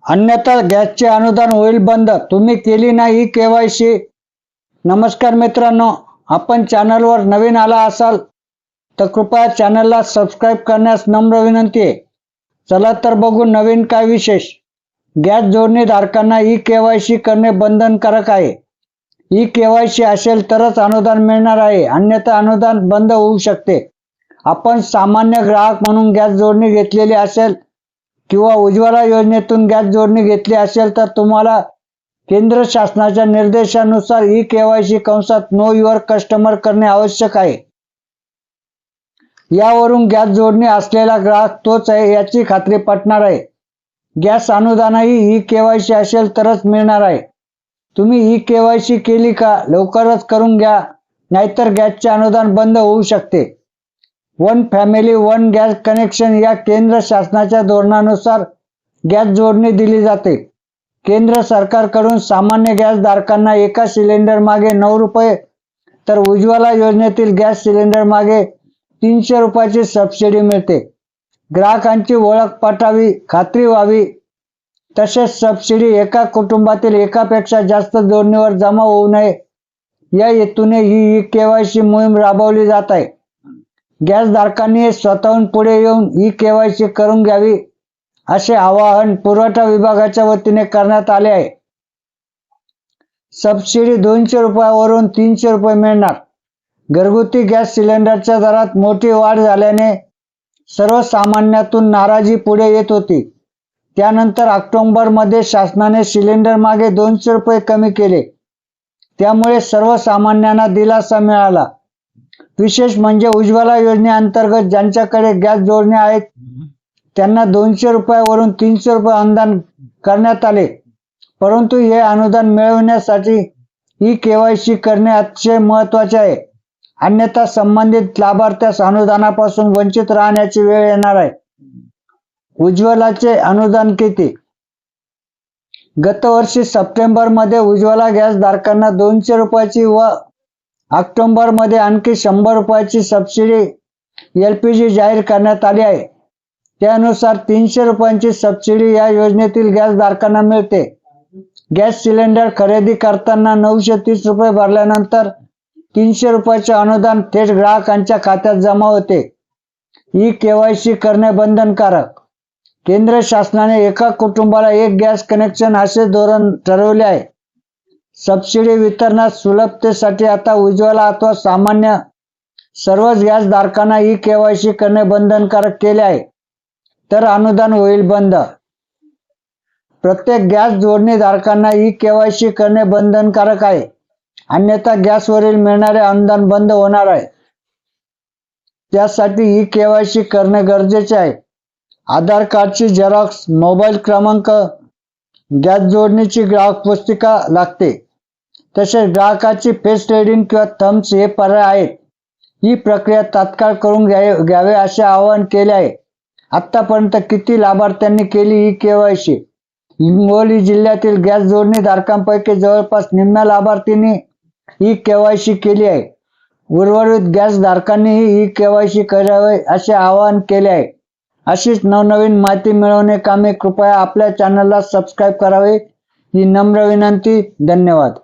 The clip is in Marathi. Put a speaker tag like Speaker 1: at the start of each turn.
Speaker 1: अन्यथा गॅसचे अनुदान होईल बंद। तुम्ही केली नाही KYC। नमस्कार मित्रांनो, आपण चॅनलवर नवीन आला असाल तर कृपया चॅनलला सबस्क्राईब करण्यास नम्र विनंती आहे। चला तर बघू नवीन काय विशेष। गॅस जोडणी धारकांना KYC करणे बंधनकारक आहे। KYC असेल तरच अनुदान मिळणार आहे, अन्यथा अनुदान बंद होऊ शकते। आपण सामान्य ग्राहक म्हणून गॅस जोडणी घेतलेली असेल किंवा उज्ज्वला योजनेतून गॅस जोडणी घेतली असेल तर तुम्हाला केंद्र शासनाच्या निर्देशानुसार KYC कंसात नो युअर कस्टमर करणे आवश्यक आहे। यावरून गॅस जोडणी असलेला ग्राहक तोच आहे याची खात्री पटणार आहे। गॅस अनुदानही KYC असेल तरच मिळणार आहे। तुम्ही KYC केली का? लवकरच करून घ्या, नाहीतर गॅसचे अनुदान बंद होऊ शकते। One family one gas connection या केंद्र शासनाच्या धोरणानुसार गॅस जोडणी दिली जाते। केंद्र सरकारकडून सामान्य गॅस धारकांना एका सिलेंडर मागे 9 रुपये तर उज्ज्वला योजनेतील गॅस सिलेंडर मागे 300 रुपयाची सबसिडी मिळते। ग्राहकांची ओळख पटावी, खात्री व्हावी, तसेच सबसिडी एका कुटुंबातील एकापेक्षा जास्त जोडणीवर जमा होऊ नये या हेतूने ही KYC मोहीम राबवली जात आहे। गॅस धारकांनी स्वतःहून पुढे येऊन KYC करून घ्यावी असे आवाहन पुरवठा विभागाच्या वतीने करण्यात आले आहे। सबसिडी 200 रुपयावरून 300 रुपये मिळणार। घरगुती गॅस सिलेंडरच्या दरात मोठी वाढ झाल्याने सर्वसामान्यांतून नाराजी पुढे येत होती। त्यानंतर ऑक्टोबरमध्ये शासनाने सिलेंडर मागे 200 रुपये कमी केले, त्यामुळे सर्वसामान्यांना दिलासा मिळाला। विशेष म्हणजे उज्ज्वला योजनेअंतर्गत ज्यांच्याकडे गॅस जोडण्या आहेत त्यांना 200 रुपयावरून 300 रुपये अनुदान करण्यात आले। परंतु हे अनुदान मिळवण्यासाठी KYC करणे अतिशय महत्त्वाचे आहे, अन्यथा संबंधित लाभार्थ्यास अनुदानापासून वंचित राहण्याची वेळ येणार आहे। उज्ज्वलाचे अनुदान किती? गत वर्षी सप्टेंबरमध्ये उज्ज्वला गॅस धारकांना 200 रुपयाची व ऑक्टोबरमध्ये आणखी 100 रुपयाची सबसिडी LPG जाहीर करण्यात आली आहे। त्यानुसार 300 रुपयांची सबसिडी या योजनेतील गॅस धारकांना मिळते। गॅस सिलेंडर खरेदी करताना 930 रुपये भरल्यानंतर 300 रुपयाचे अनुदान थेट ग्राहकांच्या खात्यात जमा होते। KYC करणे बंधनकारक। केंद्र शासनाने एका कुटुंबाला एक गॅस कनेक्शन असे धोरण ठरवले आहे। सबसिडी वितरणात सुलभतेसाठी आता उज्ज्वला अथवा सामान्य सर्वच गॅस धारकांना KYC करणे बंधनकारक केले आहे, तर अनुदान होईल बंद। प्रत्येक गॅस जोडणी धारकांना KYC करणे बंधनकारक आहे, अन्यथा गॅसवरील मिळणारे अनुदान बंद होणार आहे। त्यासाठी KYC करणे गरजेचे आहे। आधार कार्डची झेरॉक्स, मोबाईल क्रमांक, गॅस जोडणीची ग्राहक पुस्तिका लागते। तसेच ग्राहकाची फेस रीडिंग किंवा थम्ब्स हे पर्याय आहेत। ही प्रक्रिया तात्काळ करून घ्यावे असे आवाहन केले आहे। आतापर्यंत किती लाभार्थ्यांनी केली KYC? हिंगोली जिल्ह्यातील गॅस जोडणी धारकांपैकी जवळपास निम्म्या लाभार्थींनी KYC केली आहे। उर्वरित गॅस धारकांनीही KYC करावे असे आवाहन केले आहे। अशीच नवनवीन माहिती मिळवणे कामी कृपया आपल्या चॅनलला सबस्क्राईब करावे ही नम्र विनंती। धन्यवाद।